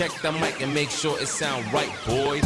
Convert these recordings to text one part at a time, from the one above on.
check the mic and make sure it sound right, boys.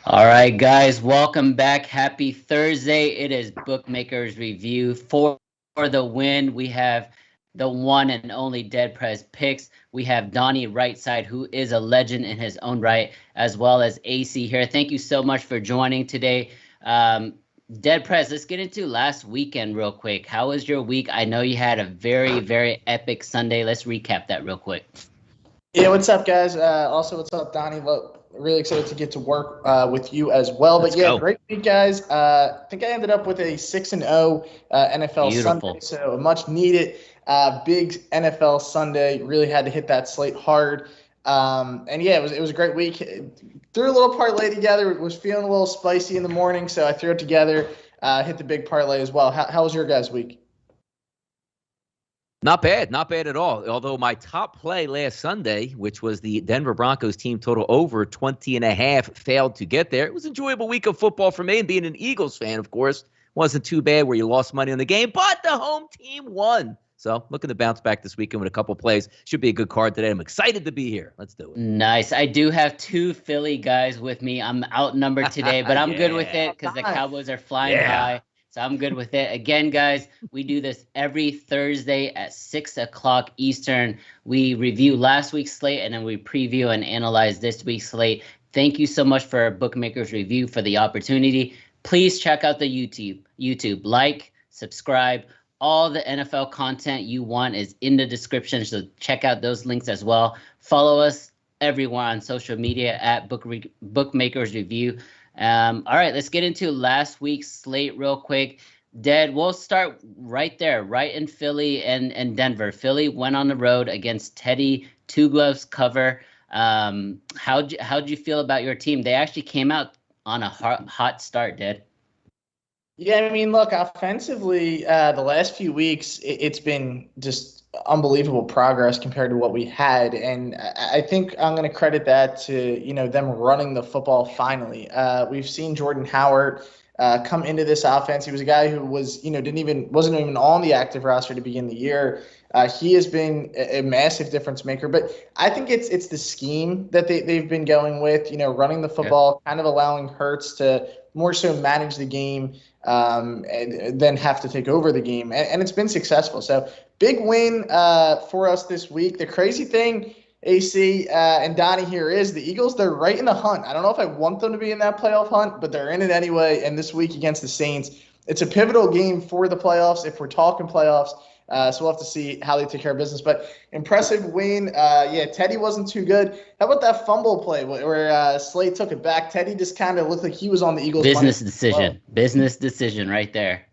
All right, guys, welcome back. Happy Thursday. It is Bookmakers Review. For the win, we have the one and only Dead Prez Picks. We have Donnie right side, who is a legend in his own right, as well as AC here. Thank you so much for joining today. Dead Prez, let's get into last weekend real quick. How was your week? I know you had a very, very epic Sunday. Let's recap that real quick. Yeah, what's up, guys? Also, what's up, Donnie? Well, really excited to get to work with you as well. But yeah, great week, guys. I think I ended up with a 6-0 NFL Beautiful Sunday, so a much needed big NFL Sunday. Really had to hit that slate hard. And yeah, it was a great week. Threw a little parlay together. Was feeling a little spicy in the morning, so I threw it together. Hit the big parlay as well. How was your guys' week? Not bad at all. Although my top play last Sunday, which was the Denver Broncos team total over 20.5, failed to get there. It was an enjoyable week of football for me, and being an Eagles fan, of course, wasn't too bad where you lost money on the game, but the home team won. So looking to bounce back this weekend with a couple plays. Should be a good card today. I'm excited to be here. Let's do it. Nice. I do have two Philly guys with me. I'm outnumbered today, but I'm good with it because the Cowboys are flying high. So I'm good with it. Again, guys, we do this every Thursday at 6 o'clock Eastern. We review last week's slate, and then we preview and analyze this week's slate. Thank you so much for Bookmakers Review for the opportunity. Please check out the YouTube. Like, subscribe. All the NFL content you want is in the description, so check out those links as well. Follow us everywhere on social media at Bookmakers Review. All right, let's get into last week's slate real quick. Dead, we'll start right there, right in Philly and Denver. Philly went on the road against Teddy, 2 gloves cover. How'd you feel about your team? They actually came out on a hot start, Dead. Yeah, I mean, look, offensively, the last few weeks, it's been just unbelievable progress compared to what we had. And I think I'm going to credit that to, them running the football finally. We've seen Jordan Howard come into this offense. He was a guy who was, wasn't even on the active roster to begin the year. He has been a massive difference maker, but I think it's the scheme that they've been going with, running the football, kind of allowing Hurts to more so manage the game and then have to take over the game. And it's been successful. So big win for us this week. The crazy thing, AC and Donnie here, is the Eagles, they're right in the hunt. I don't know if I want them to be in that playoff hunt, but they're in it anyway. And this week against the Saints, it's a pivotal game for the playoffs if we're talking playoffs. So we'll have to see how they take care of business. But impressive win. Teddy wasn't too good. How about that fumble play where Slade took it back? Teddy just kind of looked like he was on the Eagles' business decision. Business decision right there.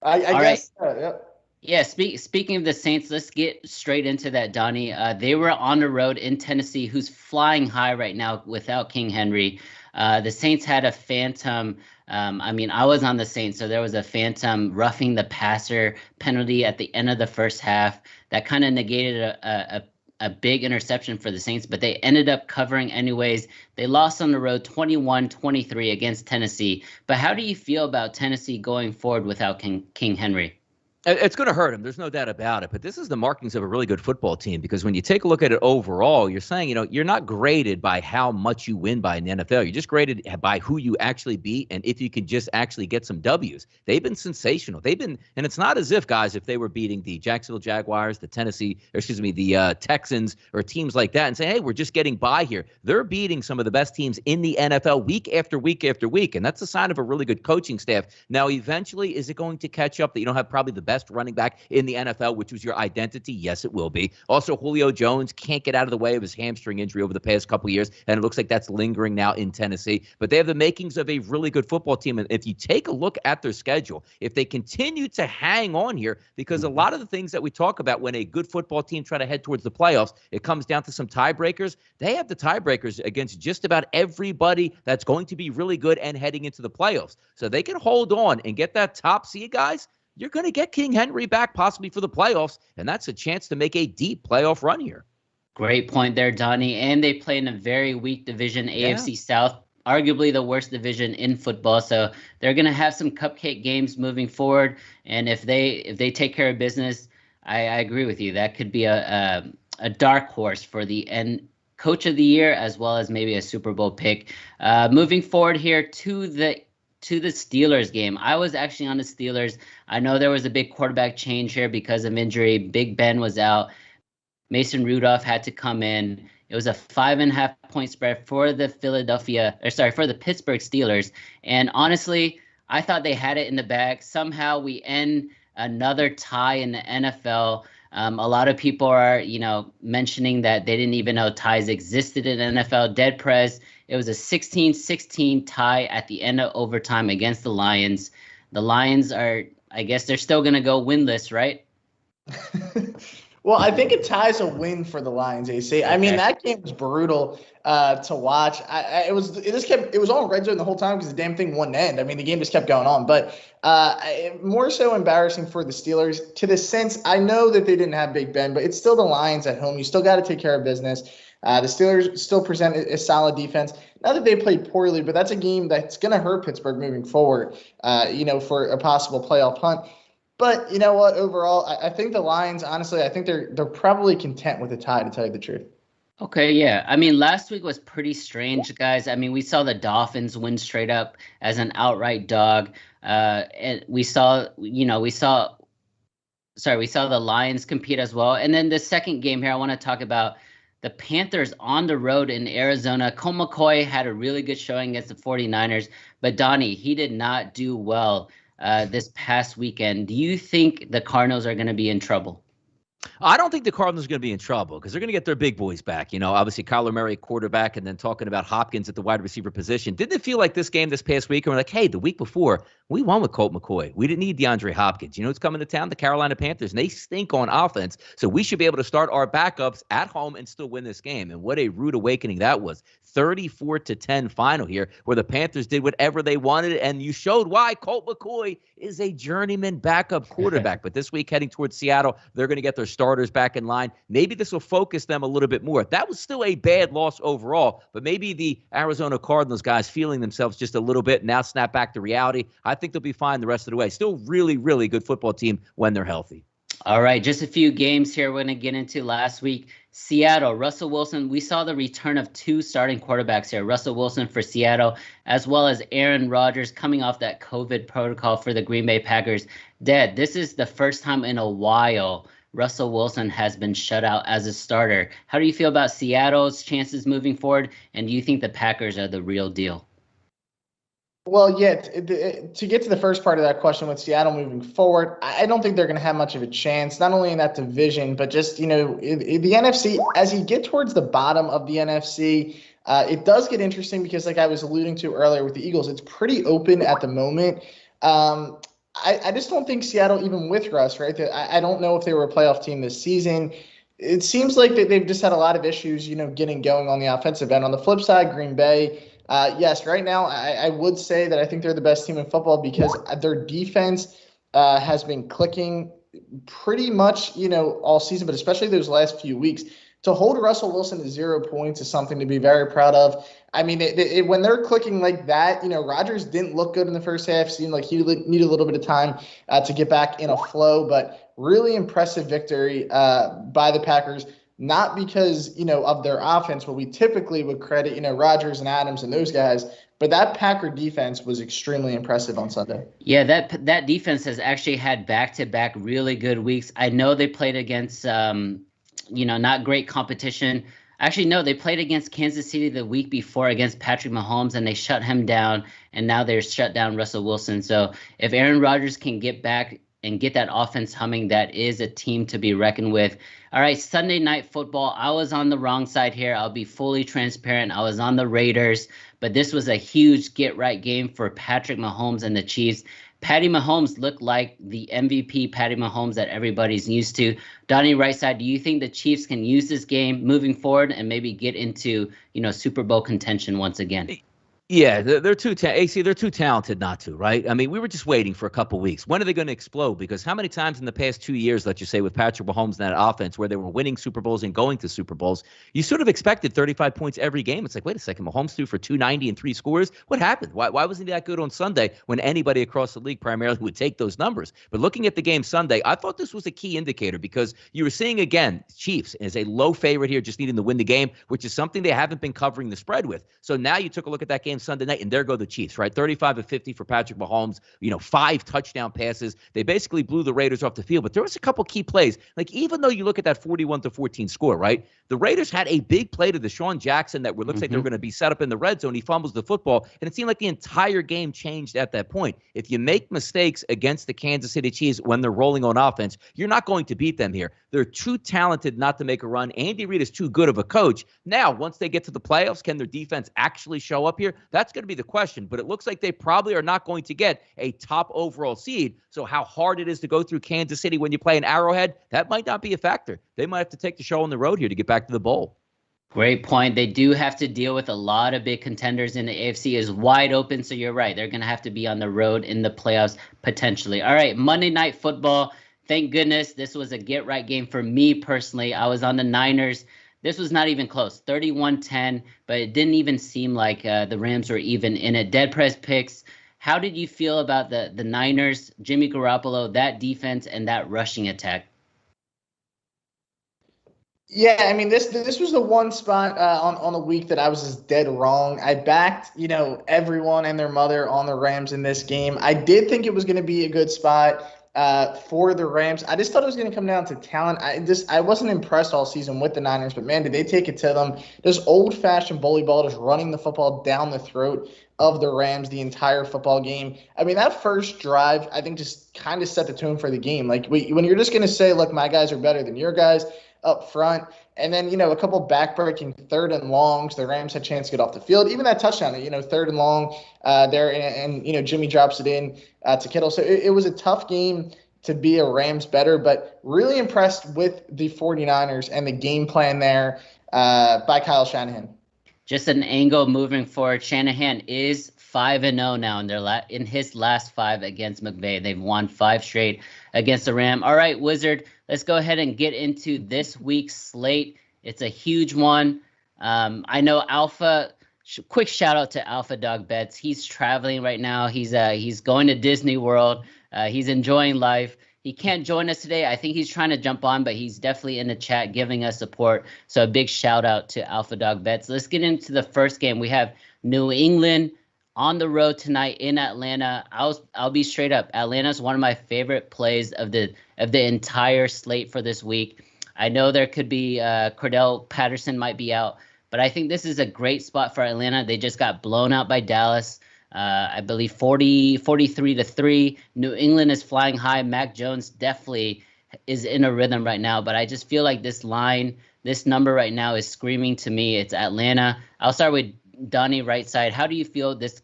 I guess. Yep. Yeah, speaking of the Saints, let's get straight into that, Donnie. They were on the road in Tennessee, who's flying high right now without King Henry. The Saints had a phantom. I was on the Saints, so there was a phantom roughing the passer penalty at the end of the first half that kind of negated a big interception for the Saints, but they ended up covering anyways. They lost on the road 21-23 against Tennessee. But how do you feel about Tennessee going forward without King Henry? It's going to hurt him. There's no doubt about it. But this is the markings of a really good football team, because when you take a look at it overall, you're saying, you're not graded by how much you win by in the NFL. You're just graded by who you actually beat and if you can just actually get some W's. They've been sensational. And it's not as if, guys, if they were beating the Jacksonville Jaguars, the Texans or teams like that and say, hey, we're just getting by here. They're beating some of the best teams in the NFL week after week after week. And that's a sign of a really good coaching staff. Now, eventually, is it going to catch up that you don't have probably the best running back in the NFL, which was your identity? Yes, it will be. Also, Julio Jones can't get out of the way of his hamstring injury over the past couple of years, and it looks like that's lingering now in Tennessee. But they have the makings of a really good football team, and if you take a look at their schedule, if they continue to hang on here, because a lot of the things that we talk about when a good football team try to head towards the playoffs, it comes down to some tiebreakers. They have the tiebreakers against just about everybody that's going to be really good and heading into the playoffs. So they can hold on and get that top seed, guys. You're going to get King Henry back possibly for the playoffs, and that's a chance to make a deep playoff run here. Great point there, Donnie. And they play in a very weak division, AFC South. arguably the worst division in football. So they're going to have some cupcake games moving forward. And if they take care of business, I agree with you. That could be a dark horse for the end coach of the year, as well as maybe a Super Bowl pick. Moving forward here to the Steelers game. I was actually on the Steelers. I know there was a big quarterback change here because of injury. Big Ben was out. Mason Rudolph had to come in. It was a 5.5-point spread for the Pittsburgh Steelers. And honestly, I thought they had it in the bag. Somehow we end another tie in the NFL. A lot of people are, mentioning that they didn't even know ties existed in the NFL. Dead prez. It was a 16-16 tie at the end of overtime against the Lions. The Lions are, I guess they're still going to go winless, right? Well, I think a tie is a win for the Lions, AC. Okay. I mean, that game was brutal to watch. It was all red zone the whole time because the damn thing wouldn't end. I mean, the game just kept going on. But more so embarrassing for the Steelers to the sense, I know that they didn't have Big Ben, but it's still the Lions at home. You still got to take care of business. The Steelers still present a solid defense. Not that they played poorly, but that's a game that's going to hurt Pittsburgh moving forward, for a possible playoff hunt. But you know what? Overall, I think the Lions, honestly, I think they're probably content with a tie, to tell you the truth. Okay, yeah. I mean, last week was pretty strange, guys. I mean, we saw the Dolphins win straight up as an outright dog. And we saw the Lions compete as well. And then the second game here, I want to talk about the Panthers on the road in Arizona. Colt McCoy had a really good showing against the 49ers, but Donnie, he did not do well this past weekend. Do you think the Cardinals are going to be in trouble? I don't think the Cardinals are going to be in trouble because they're going to get their big boys back. Obviously Kyler Murray quarterback, and then talking about Hopkins at the wide receiver position. Didn't it feel like this game this past week? And we're like, hey, the week before, we won with Colt McCoy. We didn't need DeAndre Hopkins. You know who's coming to town? The Carolina Panthers, and they stink on offense. So we should be able to start our backups at home and still win this game. And what a rude awakening that was. 34-10 final here, where the Panthers did whatever they wanted, and you showed why. Colt McCoy is a journeyman backup quarterback. But this week, heading towards Seattle, they're going to get their starters back in line. Maybe this will focus them a little bit more. That was still a bad loss overall, but maybe the Arizona Cardinals guys feeling themselves just a little bit, now snap back to reality. I think they'll be fine the rest of the way. Still really, really good football team when they're healthy. All right, just a few games here we're going to get into. Last week, Seattle, Russell Wilson. We saw the return of two starting quarterbacks here. Russell Wilson for Seattle, as well as Aaron Rodgers coming off that COVID protocol for the Green Bay Packers. This is the first time in a while Russell Wilson has been shut out as a starter. How do you feel about Seattle's chances moving forward, and do you think the Packers are the real deal? Well, yeah, to get to the first part of that question with Seattle moving forward, I don't think they're going to have much of a chance, not only in that division, but just, in the NFC, as you get towards the bottom of the NFC, it does get interesting because, like I was alluding to earlier with the Eagles, it's pretty open at the moment. I just don't think Seattle, even with Russ, right, I don't know if they were a playoff team this season. It seems like they've just had a lot of issues, getting going on the offensive end. On the flip side, Green Bay, yes, right now I would say that I think they're the best team in football because their defense has been clicking pretty much, all season, but especially those last few weeks. To hold Russell Wilson to 0 points is something to be very proud of. I mean, when they're clicking like that, Rodgers didn't look good in the first half. Seemed like he needed a little bit of time to get back in a flow, but really impressive victory by the Packers. Not because, of their offense, what we typically would credit, Rodgers and Adams and those guys, but that Packer defense was extremely impressive on Sunday. Yeah, that defense has actually had back-to-back really good weeks. I know they played against, not great competition. Actually, no, they played against Kansas City the week before against Patrick Mahomes, and they shut him down, and now they're shut down Russell Wilson. So if Aaron Rodgers can get back and get that offense humming, that is a team to be reckoned with. All right, Sunday Night Football. I was on the wrong side here. I'll be fully transparent. I was on the Raiders, but this was a huge get-right game for Patrick Mahomes and the Chiefs. Patty Mahomes looked like the MVP Patty Mahomes that everybody's used to. Donnie, right side, do you think the Chiefs can use this game moving forward and maybe get into, Super Bowl contention once again? Yeah, they're too AC. They're too talented not to, right? I mean, we were just waiting for a couple weeks. When are they going to explode? Because how many times in the past 2 years, let's just say, with Patrick Mahomes and that offense, where they were winning Super Bowls and going to Super Bowls, you sort of expected 35 points every game. It's like, wait a second, Mahomes threw for 290 and 3 scores. What happened? Why wasn't he that good on Sunday when anybody across the league primarily would take those numbers? But looking at the game Sunday, I thought this was a key indicator because you were seeing again Chiefs as a low favorite here, just needing to win the game, which is something they haven't been covering the spread with. So now you took a look at that game Sunday night, and there go the Chiefs, right? 35 of 50 for Patrick Mahomes, 5 touchdown passes. They basically blew the Raiders off the field, but there was a couple key plays. Like, even though you look at that 41-14 score, right? The Raiders had a big play to Deshaun Jackson that looks like they were going to be set up in the red zone. He fumbles the football, and it seemed like the entire game changed at that point. If you make mistakes against the Kansas City Chiefs when they're rolling on offense, you're not going to beat them here. They're too talented not to make a run. Andy Reid is too good of a coach. Now, once they get to the playoffs, can their defense actually show up here? That's going to be the question, but it looks like they probably are not going to get a top overall seed. So how hard it is to go through Kansas City when you play an Arrowhead, that might not be a factor. They might have to take the show on the road here to get back to the bowl. Great point. They do have to deal with a lot of big contenders in the AFC is wide open. So you're right. They're going to have to be on the road in the playoffs potentially. All right. Monday Night Football. Thank goodness this was a get-right game for me personally. I was on the Niners. This was not even close, 31-10, but it didn't even seem like the Rams were even in it. Dead press picks. How did you feel about the Niners, Jimmy Garoppolo, that defense, and that rushing attack? Yeah, I mean, this was the one spot on the week that I was just dead wrong. I backed, everyone and their mother on the Rams in this game. I did think it was going to be a good spot for the Rams. I just thought it was going to come down to talent. I wasn't impressed all season with the Niners, but man, did they take it to them. Just old-fashioned bully ball, just running the football down the throat of the Rams the entire football game. I mean, that first drive, I think, just kind of set the tone for the game. Like, when you're just going to say, look, my guys are better than your guys up front, and then, a couple back-breaking 3rd and longs, the Rams had a chance to get off the field. Even that touchdown, 3rd and long there, and Jimmy drops it in to Kittle. So it was a tough game to be a Rams better, but really impressed with the 49ers and the game plan there by Kyle Shanahan. Just an angle moving forward. Shanahan is 5-0 now in his last 5 against McVay. They've won 5 straight against the Ram. All right, Wizard, let's go ahead and get into this week's slate. It's a huge one. I know quick shout out to Alpha Dog Bets. He's traveling right now. He's going to Disney World. He's enjoying life. He can't join us today. I think he's trying to jump on, but he's definitely in the chat giving us support. So a big shout out to Alpha Dog Bets. Let's get into the first game. We have New England on the road tonight in Atlanta. I'll be straight up. Atlanta's one of my favorite plays of the entire slate for this week. I know there could be Cordell Patterson might be out, but I think this is a great spot for Atlanta. They just got blown out by Dallas. I believe 43-3. New England is flying high. Mac Jones definitely is in a rhythm right now, but I just feel like this number right now is screaming to me. It's Atlanta. I'll start with Donnie right side. How do you feel this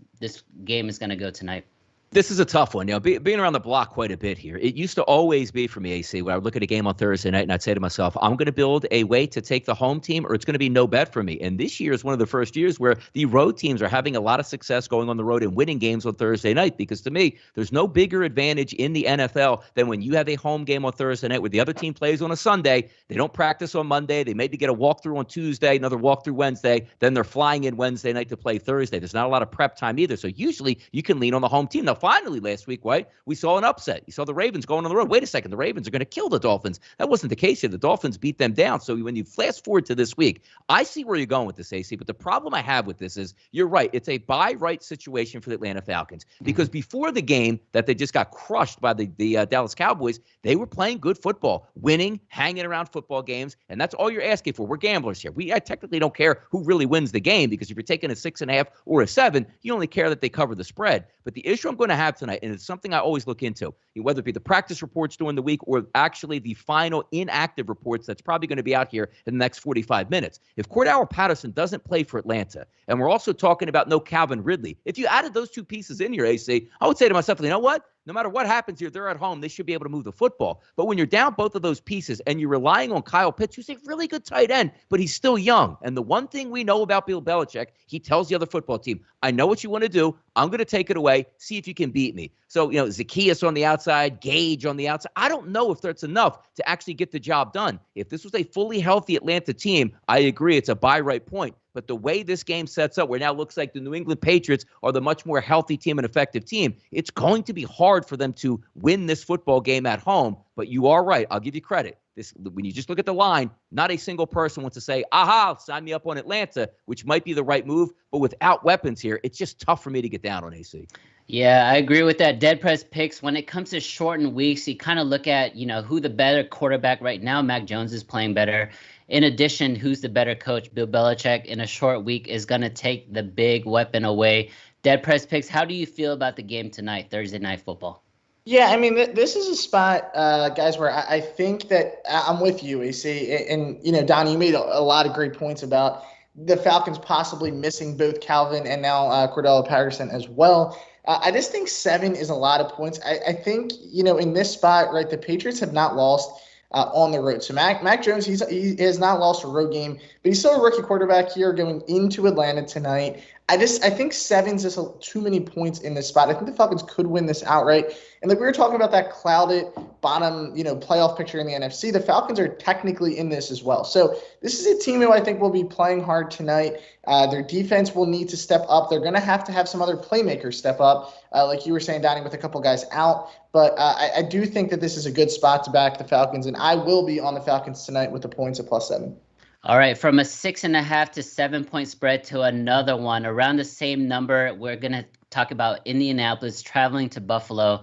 game is going to go tonight? This is a tough one. Being around the block quite a bit here, it used to always be for me, AC, where I would look at a game on Thursday night and I'd say to myself, I'm going to build a way to take the home team or it's going to be no bet for me. And this year is one of the first years where the road teams are having a lot of success going on the road and winning games on Thursday night, because to me, there's no bigger advantage in the NFL than when you have a home game on Thursday night where the other team plays on a Sunday. They don't practice on Monday. They maybe get a walkthrough on Tuesday, another walkthrough Wednesday. Then they're flying in Wednesday night to play Thursday. There's not a lot of prep time either. So usually you can lean on the home team. Now, finally, last week, right, we saw an upset. You saw the Ravens going on the road. Wait a second, the Ravens are going to kill the Dolphins. That wasn't the case here. The Dolphins beat them down. So when you fast forward to this week, I see where you're going with this, AC, but the problem I have with this is you're right. It's a buy right situation for the Atlanta Falcons, because before the game that they just got crushed by the Dallas Cowboys, they were playing good football, winning, hanging around football games, and that's all you're asking for. We're gamblers here. I technically don't care who really wins the game, because if you're taking a 6.5 or a 7, you only care that they cover the spread. But the issue I'm going to have tonight, and it's something I always look into, whether it be the practice reports during the week or actually the final inactive reports that's probably going to be out here in the next 45 minutes. If Cordell Patterson doesn't play for Atlanta, and we're also talking about no Calvin Ridley, if you added those two pieces in here, AC, I would say to myself, you know what? No matter what happens here, they're at home. They should be able to move the football. But when you're down both of those pieces and you're relying on Kyle Pitts, who's a really good tight end, but he's still young. And the one thing we know about Bill Belichick, he tells the other football team, I know what you want to do. I'm going to take it away. See if you can beat me. So, Zacchaeus on the outside, Gage on the outside. I don't know if that's enough to actually get the job done. If this was a fully healthy Atlanta team, I agree it's a buy right point. But the way this game sets up, where now it looks like the New England Patriots are the much more healthy team and effective team, it's going to be hard for them to win this football game at home. But you are right. I'll give you credit. When you just look at the line, not a single person wants to say, aha, sign me up on Atlanta, which might be the right move. But without weapons here, it's just tough for me to get down on AC. Yeah, I agree with that. Dead press picks. When it comes to shortened weeks, you kind of look at, who the better quarterback right now. Mac Jones is playing better. In addition, who's the better coach? Bill Belichick in a short week is going to take the big weapon away. Dead press picks. How do you feel about the game tonight, Thursday Night Football? Yeah, I mean, this is a spot, guys, where I think that I'm with you, AC. And, Donnie, you made a lot of great points about the Falcons possibly missing both Calvin and now Cordell Patterson as well. I just think 7 is a lot of points. I think, in this spot, right, the Patriots have not lost on the road. So Mac Jones, he has not lost a road game, but he's still a rookie quarterback here going into Atlanta tonight. I think 7's just too many points in this spot. I think the Falcons could win this outright. And like we were talking about that clouded bottom, playoff picture in the NFC, the Falcons are technically in this as well. So this is a team who I think will be playing hard tonight. Their defense will need to step up. They're going to have some other playmakers step up, like you were saying, Donnie, with a couple guys out. But I do think that this is a good spot to back the Falcons, and I will be on the Falcons tonight with the points at +7. All right, from a 6.5 to 7 point spread to another one around the same number. We're going to talk about Indianapolis traveling to Buffalo.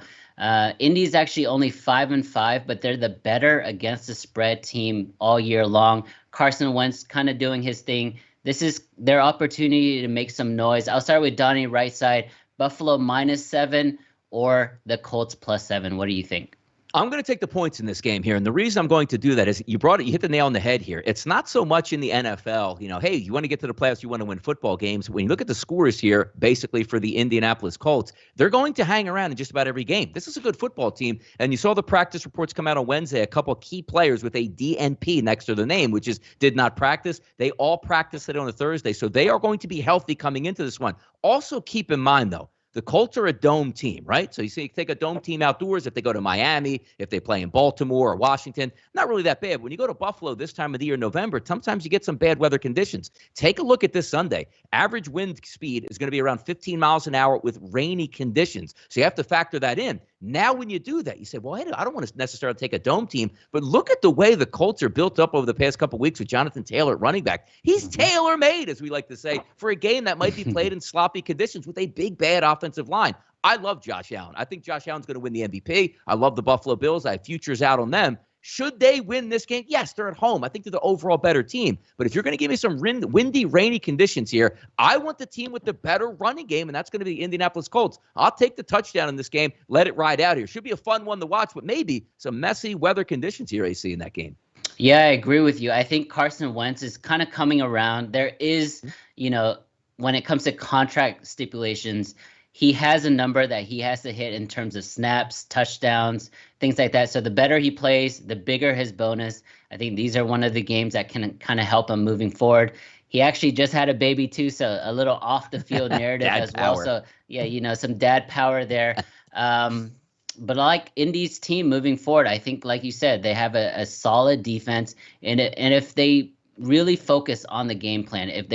Indy's actually only 5-5, but they're the better against the spread team all year long. Carson Wentz kind of doing his thing. This is their opportunity to make some noise. I'll start with Donnie, right side. Buffalo -7 or the Colts +7. What do you think? I'm going to take the points in this game here. And the reason I'm going to do that is you hit the nail on the head here. It's not so much in the NFL, hey, you want to get to the playoffs, you want to win football games. When you look at the scores here, basically for the Indianapolis Colts, they're going to hang around in just about every game. This is a good football team. And you saw the practice reports come out on Wednesday, a couple of key players with a DNP next to their name, which is did not practice. They all practiced it on a Thursday. So they are going to be healthy coming into this one. Also keep in mind, though, the Colts are a dome team, right? So you take a dome team outdoors. If they go to Miami, if they play in Baltimore or Washington, not really that bad. When you go to Buffalo this time of the year, November, sometimes you get some bad weather conditions. Take a look at this Sunday. Average wind speed is going to be around 15 miles an hour with rainy conditions. So you have to factor that in. Now, when you do that, you say, well, I don't want to necessarily take a dome team, but look at the way the Colts are built up over the past couple of weeks with Jonathan Taylor at running back. He's tailor-made, as we like to say, for a game that might be played in sloppy conditions with a big, bad offensive line. I love Josh Allen. I think Josh Allen's going to win the MVP. I love the Buffalo Bills. I have futures out on them. Should they win this game? Yes, they're at home. I think they're the overall better team. But if you're going to give me some windy, rainy conditions here, I want the team with the better running game, and that's going to be the Indianapolis Colts. I'll take the touchdown in this game. Let it ride out here. Should be a fun one to watch, but maybe some messy weather conditions here, AC, in that game. Yeah, I agree with you. I think Carson Wentz is kind of coming around. There is, when it comes to contract stipulations, he has a number that he has to hit in terms of snaps, touchdowns, things like that. So the better he plays, the bigger his bonus. I think these are one of the games that can kind of help him moving forward. He actually just had a baby too, so a little off the field narrative as well. So yeah, some dad power there. But I like Indy's team moving forward. I think, like you said, they have a solid defense, and if they really focus on the game plan, if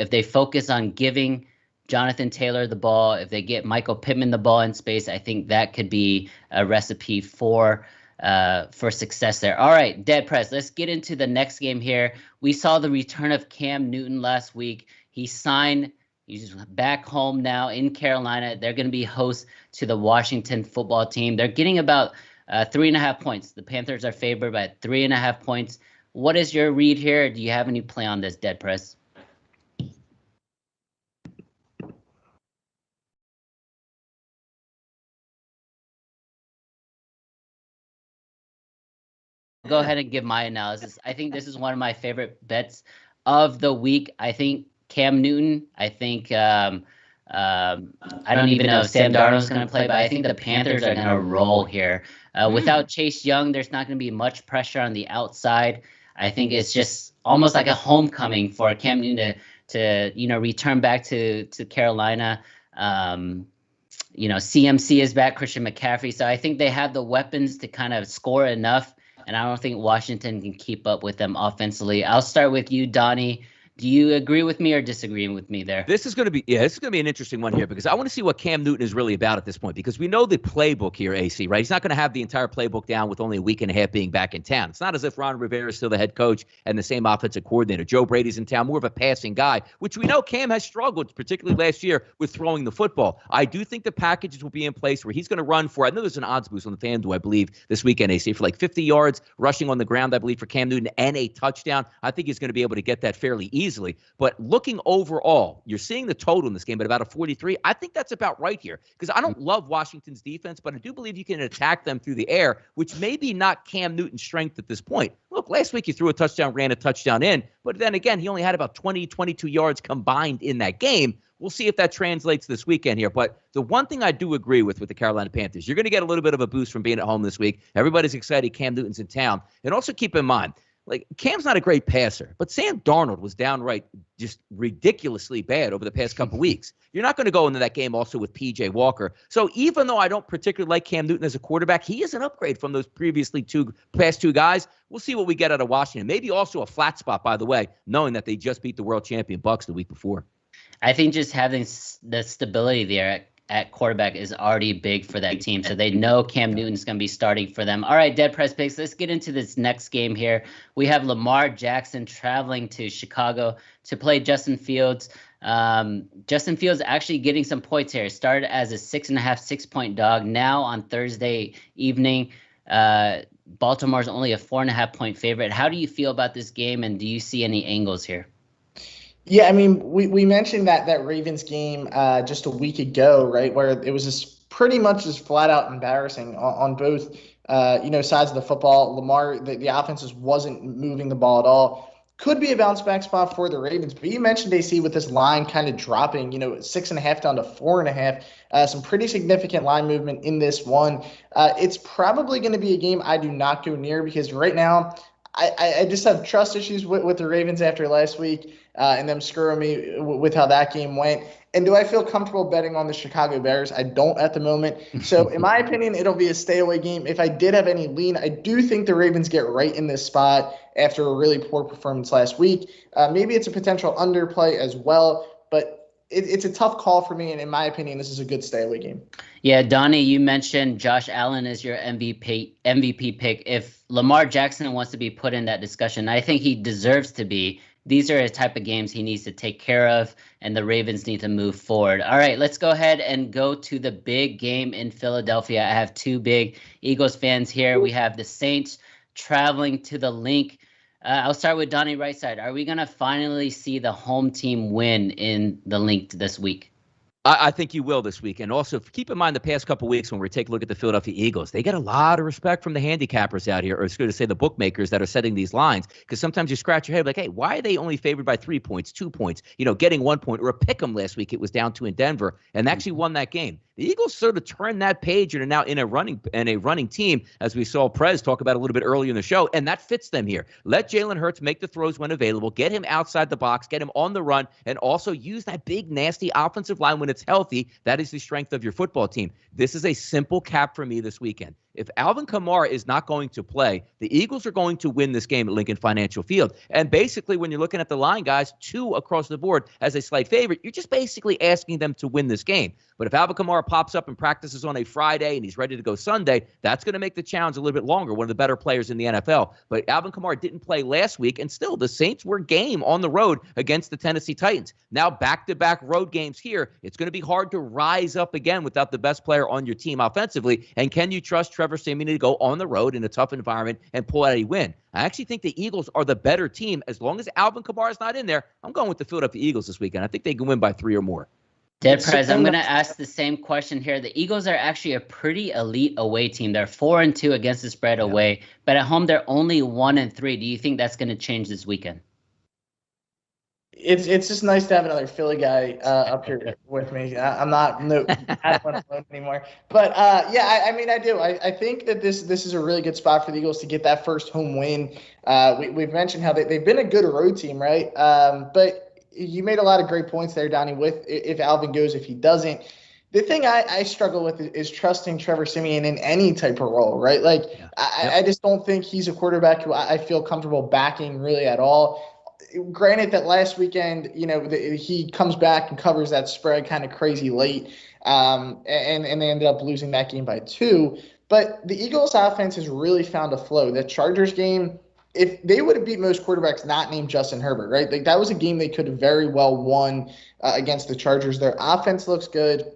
they focus on giving Jonathan Taylor the ball, if they get Michael Pittman the ball in space, I think that could be a recipe for success there. All right, dead press. Let's get into the next game here. We saw the return of Cam Newton last week. He's back home now in Carolina. They're going to be hosts to the Washington football team. They're getting about 3.5 points. The Panthers are favored by 3.5 points. What is your read here? Do you have any play on this, dead press? Go ahead and give my analysis. I think this is one of my favorite bets of the week. I think Cam Newton, I think I don't even know if Sam Darnold's going to play, but I think the Panthers are going to roll here. Without Chase Young, there's not going to be much pressure on the outside. I think it's just almost like a homecoming for Cam Newton to return back to Carolina. CMC is back, Christian McCaffrey. So I think they have the weapons to kind of score enough, and I don't think Washington can keep up with them offensively. I'll start with you, Donnie. Do you agree with me or disagree with me there? This is going to be an interesting one here because I want to see what Cam Newton is really about at this point because we know the playbook here, AC, right? He's not going to have the entire playbook down with only a week and a half being back in town. It's not as if Ron Rivera is still the head coach and the same offensive coordinator. Joe Brady's in town, more of a passing guy, which we know Cam has struggled, particularly last year, with throwing the football. I do think the packages will be in place where he's going to run for, I know there's an odds boost on the FanDuel, I believe, this weekend, AC, for like 50 yards rushing on the ground, I believe, for Cam Newton and a touchdown. I think he's going to be able to get that fairly easily. But looking overall, you're seeing the total in this game at about a 43. I think that's about right here because I don't love Washington's defense, but I do believe you can attack them through the air, which may be not Cam Newton's strength at this point. Look, last week he threw a touchdown, ran a touchdown in, but then again, he only had about 20, 22 yards combined in that game. We'll see if that translates this weekend here. But the one thing I do agree with the Carolina Panthers, you're going to get a little bit of a boost from being at home this week. Everybody's excited Cam Newton's in town. And also keep in mind, like, Cam's not a great passer, but Sam Darnold was downright just ridiculously bad over the past couple weeks. You're not going to go into that game also with P.J. Walker. So even though I don't particularly like Cam Newton as a quarterback, he is an upgrade from those past two guys. We'll see what we get out of Washington. Maybe also a flat spot, by the way, knowing that they just beat the world champion Bucs the week before. I think just having the stability there at quarterback is already big for that team. So they know Cam Newton's going to be starting for them. All right, Dead Press Picks, let's get into this next game here. We have Lamar Jackson traveling to Chicago to play Justin Fields. Justin Fields actually getting some points here. Started as a 6.5, 6-point dog. Now on Thursday evening, Baltimore's only a 4.5-point favorite. How do you feel about this game, and do you see any angles here? Yeah, I mean, we mentioned that Ravens game just a week ago, right, where it was just pretty much just flat out embarrassing on both sides of the football. Lamar, the offense just wasn't moving the ball at all. Could be a bounce back spot for the Ravens, but you mentioned, AC, with this line kind of dropping, 6.5 down to 4.5, some pretty significant line movement in this one. It's probably going to be a game I do not go near because right now I just have trust issues with the Ravens after last week and them screwing me with how that game went. And do I feel comfortable betting on the Chicago Bears? I don't at the moment. So in my opinion, it'll be a stay-away game. If I did have any lean, I do think the Ravens get right in this spot after a really poor performance last week. Maybe it's a potential underplay as well, but it's a tough call for me, and in my opinion, this is a good stay-away game. Yeah, Donnie, you mentioned Josh Allen is your MVP pick. If Lamar Jackson wants to be put in that discussion, I think he deserves to be. These are the type of games he needs to take care of, and the Ravens need to move forward. All right, let's go ahead and go to the big game in Philadelphia. I have two big Eagles fans here. We have the Saints traveling to the Link. I'll start with Donnie right side. Are we going to finally see the home team win in the Link this week? I think you will this week. And also keep in mind the past couple of weeks when we take a look at the Philadelphia Eagles, they get a lot of respect from the handicappers out here, or it's good to say the bookmakers that are setting these lines, because sometimes you scratch your head like, hey, why are they only favored by 3 points, 2 points, getting 1 point, or a pick 'em last week it was down to in Denver and actually won that game. The Eagles sort of turned that page and are now in a running team, as we saw Prez talk about a little bit earlier in the show, and that fits them here. Let Jalen Hurts make the throws when available, get him outside the box, get him on the run, and also use that big, nasty offensive line when it's healthy. That is the strength of your football team. This is a simple cap for me this weekend. If Alvin Kamara is not going to play, the Eagles are going to win this game at Lincoln Financial Field. And basically, when you're looking at the line, guys, 2 across the board as a slight favorite, you're just basically asking them to win this game. But if Alvin Kamara pops up and practices on a Friday and he's ready to go Sunday, that's going to make the challenge a little bit longer, one of the better players in the NFL. But Alvin Kamara didn't play last week, and still the Saints were game on the road against the Tennessee Titans. Now back-to-back road games here. It's going to be hard to rise up again without the best player on your team offensively. And can you trust Trevor Siemian to go on the road in a tough environment and pull out a win? I actually think the Eagles are the better team. As long as Alvin Kamara is not in there, I'm going with the Philadelphia Eagles this weekend. I think they can win by 3 or more. Dead Prez, I'm going to ask the same question here. The Eagles are actually a pretty elite away team. They're 4-2 against the spread away, but at home they're only 1-3. Do you think that's going to change this weekend? It's just nice to have another Philly guy up here with me. I'm not alone anymore. But I mean, I do. I think that this is a really good spot for the Eagles to get that first home win. We've mentioned how they've been a good road team, right? But you made a lot of great points there, Donnie, with if Alvin goes, if he doesn't. The thing I struggle with is trusting Trevor Siemian in any type of role, right? Like, I just don't think he's a quarterback who I feel comfortable backing really at all. Granted that last weekend, he comes back and covers that spread kind of crazy late, and they ended up losing that game by 2. But the Eagles' offense has really found a flow. The Chargers game, if they would have beat most quarterbacks not named Justin Herbert, right? Like, that was a game they could have very well won against the Chargers. Their offense looks good.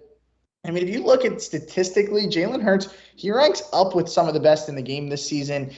I mean, if you look at statistically, Jalen Hurts, he ranks up with some of the best in the game this season.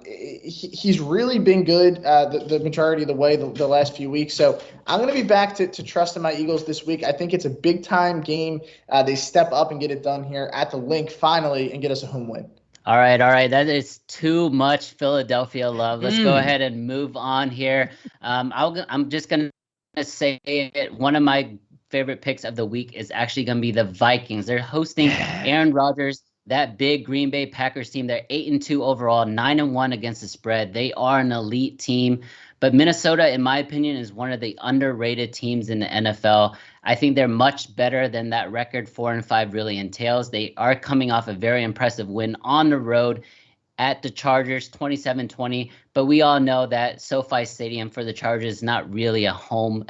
He's really been good the majority of the way the last few weeks. So I'm going to be back to trusting my Eagles this week. I think it's a big-time game. They step up and get it done here at the Link finally and get us a home win. All right. That is too much Philadelphia love. Let's go ahead and move on here. I'm just going to say it. One of my favorite picks of the week is actually going to be the Vikings. They're hosting Aaron Rodgers, that big Green Bay Packers team. They're 8-2 overall, 9-1 against the spread. They are an elite team, but Minnesota, in my opinion, is one of the underrated teams in the NFL. I think they're much better than that record 4-5 really entails. They are coming off a very impressive win on the road at the Chargers, 27-20, but we all know that SoFi Stadium for the Chargers is not really a home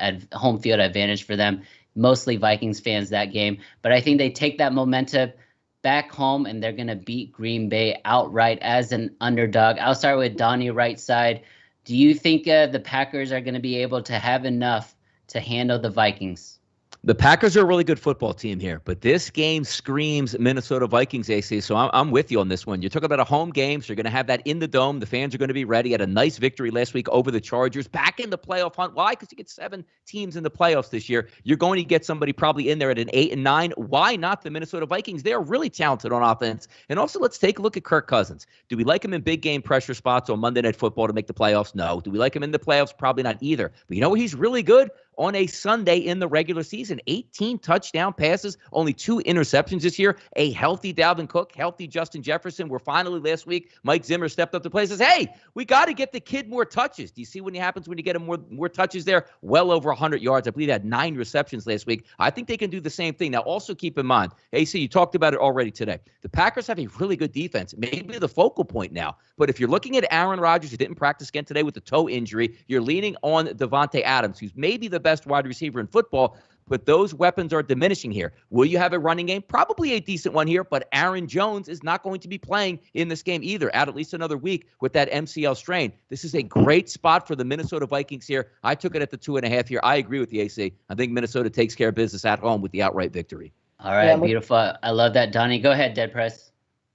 field advantage for them. Mostly Vikings fans that game, but I think they take that momentum back home and they're going to beat Green Bay outright as an underdog. I'll start with Donnie right side. Do you think the Packers are going to be able to have enough to handle the Vikings? The Packers are a really good football team here, but this game screams Minnesota Vikings, AC, so I'm with you on this one. You're talking about a home game, so you're going to have that in the Dome. The fans are going to be ready. Had a nice victory last week over the Chargers. Back in the playoff hunt. Why? Because you get 7 teams in the playoffs this year. You're going to get somebody probably in there at an 8-9. Why not the Minnesota Vikings? They're really talented on offense. And also, let's take a look at Kirk Cousins. Do we like him in big game pressure spots on Monday Night Football to make the playoffs? No. Do we like him in the playoffs? Probably not either. But you know what? He's really good on a Sunday in the regular season. 18 touchdown passes, only 2 interceptions this year. A healthy Dalvin Cook, healthy Justin Jefferson. We're finally last week, Mike Zimmer stepped up to play and says, hey, we got to get the kid more touches. Do you see what happens when you get him more touches there? Well over 100 yards. I believe he had 9 receptions last week. I think they can do the same thing. Now, also keep in mind, AC, you talked about it already today. The Packers have a really good defense, maybe the focal point now. But if you're looking at Aaron Rodgers, who didn't practice again today with the toe injury, you're leaning on Devontae Adams, who's maybe the best wide receiver in football, but those weapons are diminishing here. Will you have a running game? Probably a decent one here, but Aaron Jones is not going to be playing in this game either, out at least another week with that MCL strain. This is a great spot for the Minnesota Vikings here. I took it at the 2.5 here. I agree with the AC. I think Minnesota takes care of business at home with the outright victory. All right, beautiful. I love that, Donnie. Go ahead, Dead Press.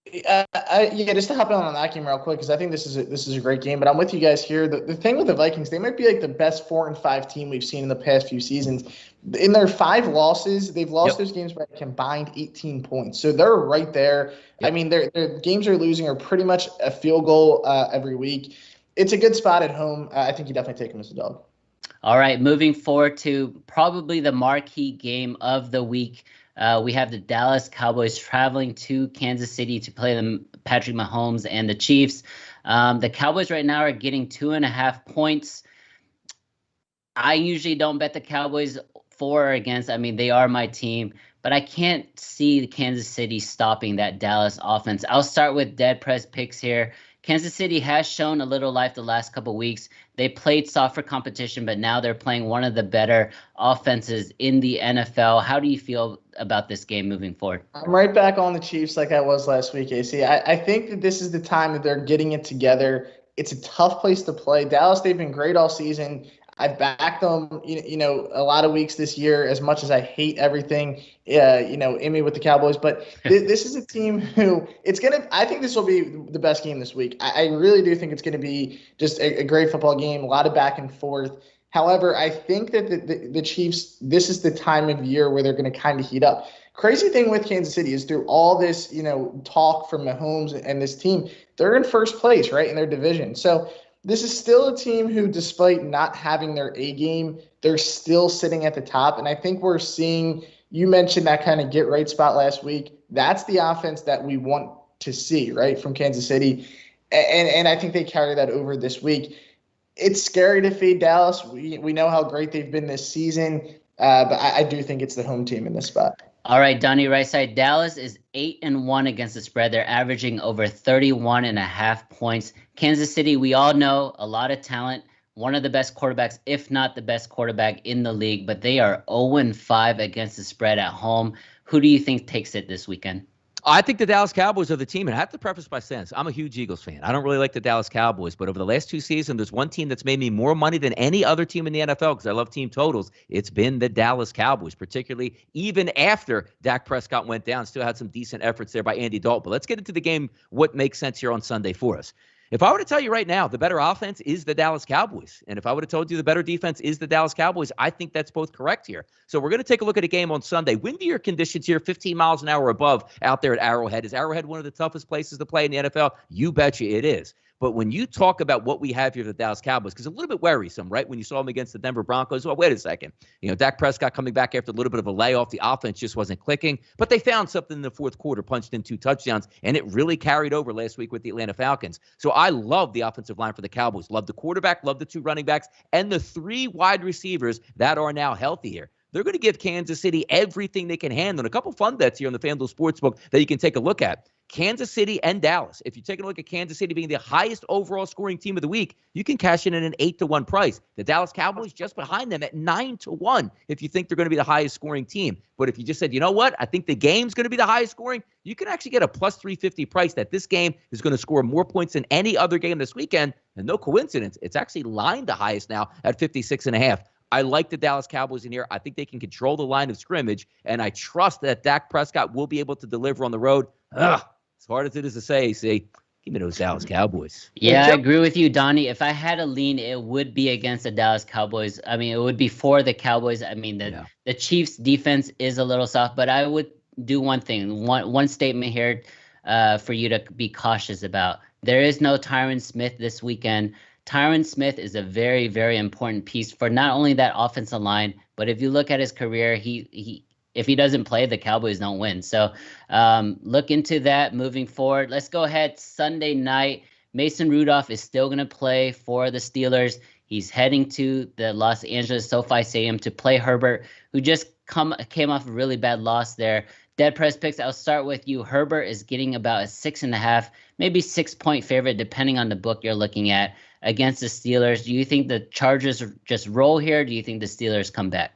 Just to hop in on that game real quick, because I think this is a great game. But I'm with you guys here. The thing with the Vikings, they might be like the best 4-5 team we've seen in the past few seasons. In their 5 losses, they've lost those games by a combined 18 points. So they're right there. Yep. I mean, their games they're losing are pretty much a field goal every week. It's a good spot at home. I think you definitely take them as a dog. All right, moving forward to probably the marquee game of the week. We have the Dallas Cowboys traveling to Kansas City to play the Patrick Mahomes and the Chiefs. The Cowboys right now are getting 2.5 points. I usually don't bet the Cowboys for or against. I mean, they are my team, but I can't see the Kansas City stopping that Dallas offense. I'll start with Dead Press picks here. Kansas City has shown a little life the last couple of weeks. They played softer competition, but now they're playing one of the better offenses in the NFL. How do you feel about this game moving forward? I'm right back on the Chiefs like I was last week, AC. I think that this is the time that they're getting it together. It's a tough place to play. Dallas, they've been great all season. I've backed them, a lot of weeks this year, as much as I hate everything, in me with the Cowboys. But this is a team who I think this will be the best game this week. I really do think it's going to be just a great football game, a lot of back and forth. However, I think that the Chiefs, this is the time of year where they're going to kind of heat up. Crazy thing with Kansas City is through all this, talk from Mahomes and this team, they're in first place, right, in their division. So This is still a team who, despite not having their A game, they're still sitting at the top. And I think we're seeing, you mentioned that kind of get right spot last week. That's the offense that we want to see, right, from Kansas City. And I think they carry that over this week. It's scary to fade Dallas. We know how great they've been this season, but I do think it's the home team in this spot. All right, Donnie, right side. Dallas is 8-1 against the spread. They're averaging over 31.5 points. Kansas City, we all know, a lot of talent. One of the best quarterbacks, if not the best quarterback in the league, but they are 0-5 against the spread at home. Who do you think takes it this weekend? I think the Dallas Cowboys are the team, and I have to preface by saying I'm a huge Eagles fan. I don't really like the Dallas Cowboys, but over the last 2 seasons, there's one team that's made me more money than any other team in the NFL because I love team totals. It's been the Dallas Cowboys, particularly even after Dak Prescott went down. Still had some decent efforts there by Andy Dalton. But let's get into the game, what makes sense here on Sunday for us. If I were to tell you right now, the better offense is the Dallas Cowboys. And if I would have told you the better defense is the Dallas Cowboys, I think that's both correct here. So we're going to take a look at a game on Sunday. Windier conditions here, 15 miles an hour above out there at Arrowhead. Is Arrowhead one of the toughest places to play in the NFL? You betcha it is. But when you talk about what we have here for the Dallas Cowboys, because a little bit worrisome, right? When you saw them against the Denver Broncos, well, wait a second. Dak Prescott coming back after a little bit of a layoff. The offense just wasn't clicking. But they found something in the fourth quarter, punched in 2 touchdowns, and it really carried over last week with the Atlanta Falcons. So I love the offensive line for the Cowboys. Love the quarterback, love the 2 running backs, and the 3 wide receivers that are now healthy here. They're going to give Kansas City everything they can handle. And a couple fun bets here on the FanDuel Sportsbook that you can take a look at. Kansas City and Dallas. If you're taking a look at Kansas City being the highest overall scoring team of the week, you can cash in at an 8-1 price. The Dallas Cowboys just behind them at 9-1 if you think they're going to be the highest scoring team. But if you just said, you know what, I think the game's going to be the highest scoring, you can actually get a plus 350 price that this game is going to score more points than any other game this weekend. And no coincidence, it's actually lined the highest now at 56.5. I like the Dallas Cowboys in here. I think they can control the line of scrimmage, and I trust that Dak Prescott will be able to deliver on the road. As hard as it is to say, give me those Dallas Cowboys. Yeah, I agree with you, Donnie. If I had a lean, it would be against the Dallas Cowboys. I mean, it would be for the Cowboys. I mean, the Chiefs' defense is a little soft, but I would do one thing, one statement here for you to be cautious about. There is no Tyron Smith this weekend. Tyron Smith is a very, very important piece for not only that offensive line, but if you look at his career, if he doesn't play, the Cowboys don't win. So look into that moving forward. Let's go ahead. Sunday night, Mason Rudolph is still going to play for the Steelers. He's heading to the Los Angeles SoFi Stadium to play Herbert, who just came off a really bad loss there. Dead press picks, I'll start with you. Herbert is getting about a 6.5, maybe 6-point favorite, depending on the book you're looking at, against the Steelers. Do you think the Chargers just roll here? Do you think the Steelers come back?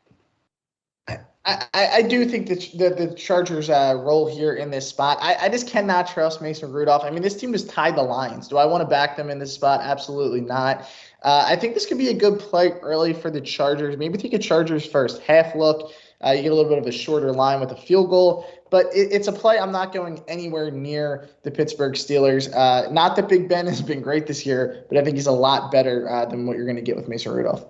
I do think that the Chargers roll here in this spot. I just cannot trust Mason Rudolph. I mean, this team just tied the Lions. Do I want to back them in this spot? Absolutely not. I think this could be a good play early for the Chargers. Maybe take a Chargers first half look. You get a little bit of a shorter line with a field goal. But it's a play. I'm not going anywhere near the Pittsburgh Steelers. Not that Big Ben has been great this year, but I think he's a lot better than what you're going to get with Mason Rudolph.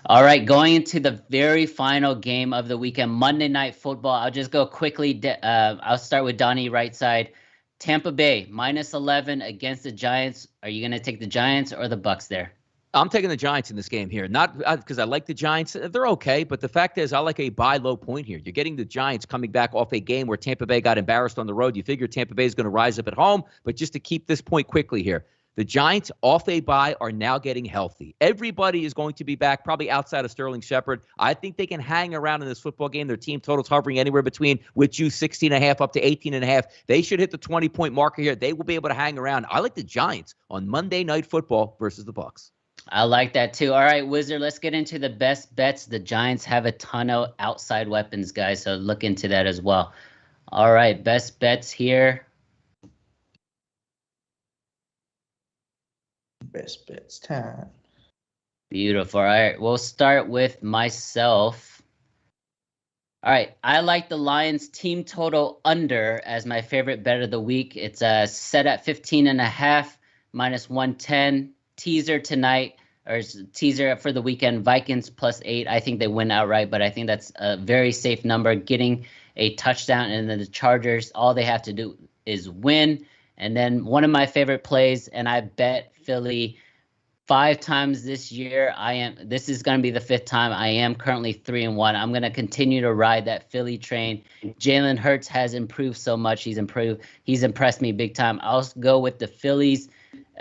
All right, going into the very final game of the weekend, Monday Night Football. I'll just go quickly. I'll start with Donnie, right side. Tampa Bay, -11 against the Giants. Are you going to take the Giants or the Bucs there? I'm taking the Giants in this game here, not because I like the Giants. They're okay, but the fact is I like a buy low point here. You're getting the Giants coming back off a game where Tampa Bay got embarrassed on the road. You figure Tampa Bay is going to rise up at home, but just to keep this point quickly here, the Giants off a bye are now getting healthy. Everybody is going to be back, probably outside of Sterling Shepard. I think they can hang around in this football game. Their team total's hovering anywhere between, with you, 16.5 up to 18.5. They should hit the 20-point marker here. They will be able to hang around. I like the Giants on Monday Night Football versus the Bucs. I like that too. All right, Wizard, let's get into the best bets. The Giants have a ton of outside weapons, guys, so look into that as well. All right, best bets here. Best bets time. Beautiful. All right, we'll start with myself. All right, I like the Lions team total under as my favorite bet of the week. It's set at 15.5, -110. Teaser tonight, or teaser for the weekend, Vikings +8. I think they win outright, but I think that's a very safe number. Getting a touchdown, and then the Chargers, all they have to do is win. And then one of my favorite plays, and I bet Philly 5 times this year. This is going to be the 5th time. I am currently 3-1. I'm going to continue to ride that Philly train. Jalen Hurts has improved so much. He's impressed me big time. I'll go with the Phillies,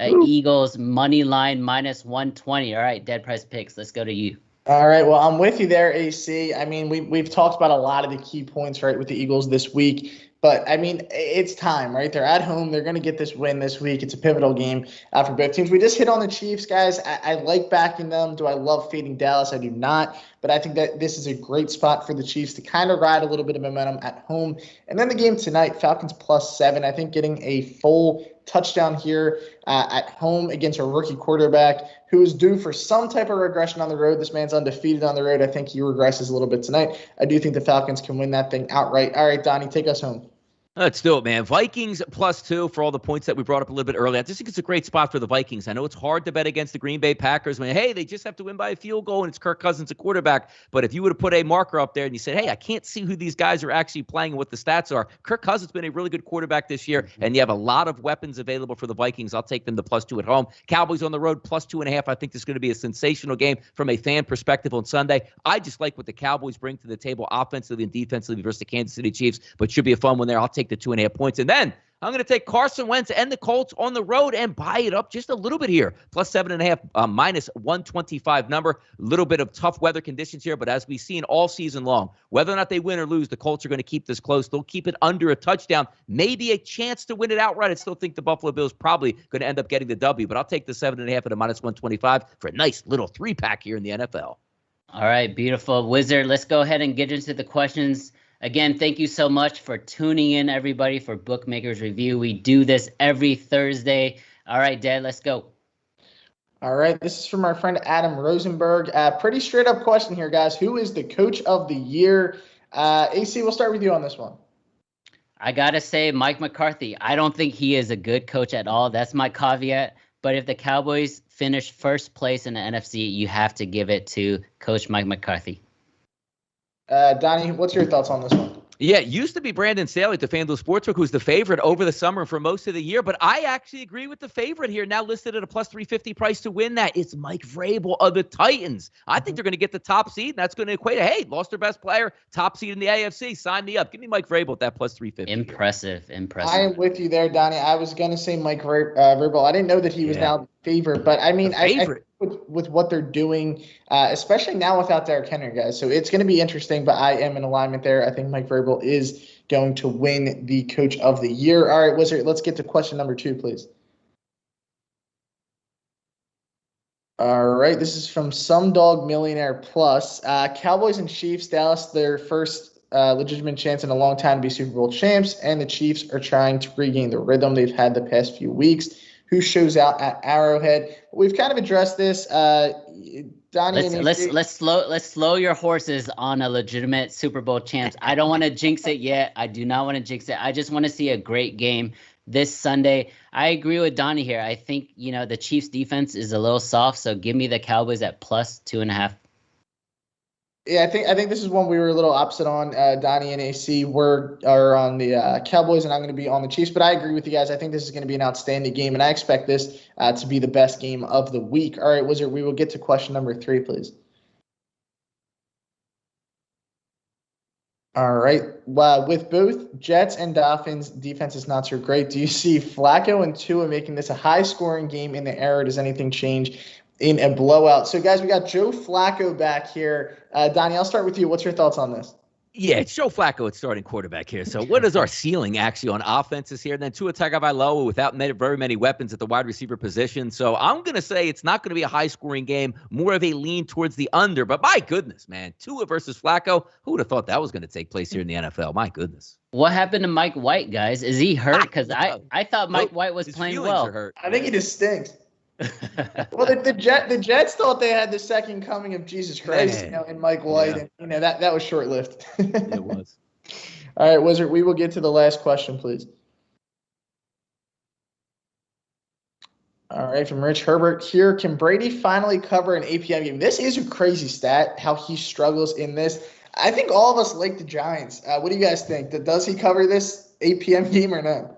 Eagles money line -120. All right, dead price picks. Let's go to you. All right, well, I'm with you there, AC. I mean, we've talked about a lot of the key points, right, with the Eagles this week. But, I mean, it's time, right? They're at home. They're going to get this win this week. It's a pivotal game for both teams. We just hit on the Chiefs, guys. I like backing them. Do I love fading Dallas? I do not. But I think that this is a great spot for the Chiefs to kind of ride a little bit of momentum at home. And then the game tonight, Falcons +7. I think getting a full touchdown here at home against a rookie quarterback who is due for some type of regression on the road. This man's undefeated on the road. I think he regresses a little bit tonight. I do think the Falcons can win that thing outright. All right, Donnie, take us home. Let's do it, man. Vikings +2 for all the points that we brought up a little bit earlier. I just think it's a great spot for the Vikings. I know it's hard to bet against the Green Bay Packers when, hey, they just have to win by a field goal and it's Kirk Cousins, a quarterback. But if you would have put a marker up there and you said, hey, I can't see who these guys are actually playing and what the stats are. Kirk Cousins has been a really good quarterback this year, and you have a lot of weapons available for the Vikings. I'll take them to +2 at home. Cowboys on the road, +2.5. I think this is going to be a sensational game from a fan perspective on Sunday. I just like what the Cowboys bring to the table offensively and defensively versus the Kansas City Chiefs, but should be a fun one there. I'll take the 2.5 points. And then I'm going to take Carson Wentz and the Colts on the road and buy it up just a little bit here. +7.5, -125 number. A little bit of tough weather conditions here, but as we've seen all season long, whether or not they win or lose, the Colts are going to keep this close. They'll keep it under a touchdown, maybe a chance to win it outright. I still think the Buffalo Bills probably going to end up getting the W, but I'll take the 7.5 at a -125 for a nice little 3-pack here in the NFL. All right, beautiful. Wizard, let's go ahead and get into the questions. Again, thank you so much for tuning in, everybody, for Bookmakers Review. We do this every Thursday. All right, Dad, let's go. All right, this is from our friend Adam Rosenberg. Pretty straight up question here, guys. Who is the coach of the year? AC, we'll start with you on this one. I got to say Mike McCarthy. I don't think he is a good coach at all. That's my caveat. But if the Cowboys finish first place in the NFC, you have to give it to Coach Mike McCarthy. Donnie, what's your thoughts on this one? Yeah, it used to be Brandon Staley at the FanDuel Sportsbook, who's the favorite over the summer for most of the year. But I actually agree with the favorite here, now listed at a +350 price to win that. It's Mike Vrabel of the Titans. I think they're going to get the top seed, and that's going to equate to, hey, lost their best player, top seed in the AFC. Sign me up. Give me Mike Vrabel at that +350. Impressive. I am with you there, Donnie. I was going to say Mike Vrabel. I didn't know that he was now the favorite, but I mean, I with what they're doing, especially now without Derrick Henry, guys. So it's going to be interesting, but I am in alignment there. I think Mike Vrabel is going to win the coach of the year. All right, Wizard, let's get to question number 2, please. All right, this is from Some Dog Millionaire Plus. Cowboys and Chiefs, Dallas, their first legitimate chance in a long time to be Super Bowl champs, and the Chiefs are trying to regain the rhythm they've had the past few weeks. Who shows out at Arrowhead? We've kind of addressed this. Donnie, let's slow your horses on a legitimate Super Bowl champs. I don't want to jinx it yet. I do not want to jinx it. I just want to see a great game this Sunday. I agree with Donnie here. I think the Chiefs defense is a little soft, so give me the Cowboys at +2.5. Yeah, I think this is one we were a little opposite on. Donnie and AC are on the Cowboys, and I'm going to be on the Chiefs. But I agree with you guys. I think this is going to be an outstanding game, and I expect this to be the best game of the week. All right, Wizard, we will get to question number 3, please. All right. With both Jets and Dolphins, defense is not so great. Do you see Flacco and Tua making this a high-scoring game in the era? Does anything change in a blowout? So, guys, we got Joe Flacco back here. Donnie, I'll start with you. What's your thoughts on this? Yeah, it's Joe Flacco at starting quarterback here. So what is our ceiling actually on offenses here? And then Tua Tagovailoa without very many weapons at the wide receiver position. So I'm going to say it's not going to be a high-scoring game, more of a lean towards the under. But my goodness, man, Tua versus Flacco, who would have thought that was going to take place here in the NFL? My goodness. What happened to Mike White, guys? Is he hurt? Because I thought Mike White was playing well. I think he just stinks. Well, the Jets thought they had the second coming of Jesus Christ, in Mike White, and that was short-lived. It was. All right, Wizard, we will get to the last question, please. All right, from Rich Herbert here. Can Brady finally cover an 8 p.m. game? This is a crazy stat, how he struggles in this. I think all of us like the Giants. What do you guys think? Does he cover this 8 p.m. game or no?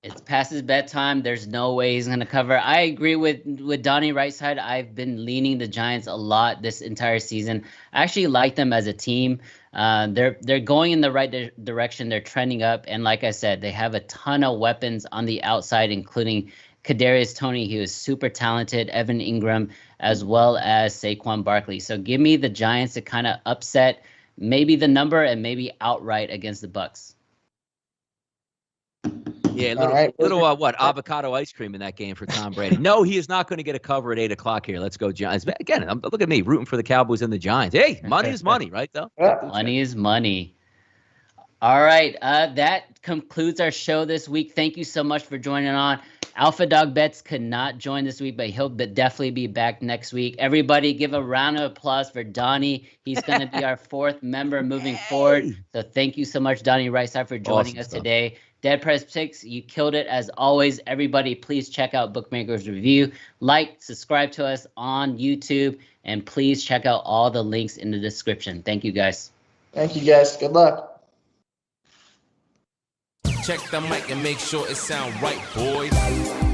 It's past his bedtime. There's no way he's going to cover. I agree with Donnie right side. I've been leaning the Giants a lot this entire season. I actually like them as a team. They're going in the right direction. They're trending up. And like I said, they have a ton of weapons on the outside, including Kadarius Toney, who is super talented, Evan Ingram, as well as Saquon Barkley. So give me the Giants to kind of upset maybe the number and maybe outright against the Bucs. Yeah, what avocado ice cream in that game for Tom Brady. No, he is not going to get a cover at 8:00 here. Let's go Giants. Again, look at me rooting for the Cowboys and the Giants. Hey, money is money, right? Though money is money. All right, that concludes our show this week. Thank you so much for joining on. Alpha Dog Bets could not join this week, but he'll definitely be back next week. Everybody give a round of applause for Donnie. He's going to be our 4th member moving forward. So thank you so much, Donnie Rightside, for joining us today. Dead Press Picks, you killed it as always. Everybody, please check out Bookmakers Review. Like, subscribe to us on YouTube, and please check out all the links in the description. Thank you, guys. Thank you, guys. Good luck. Check the mic and make sure it sound right, boys.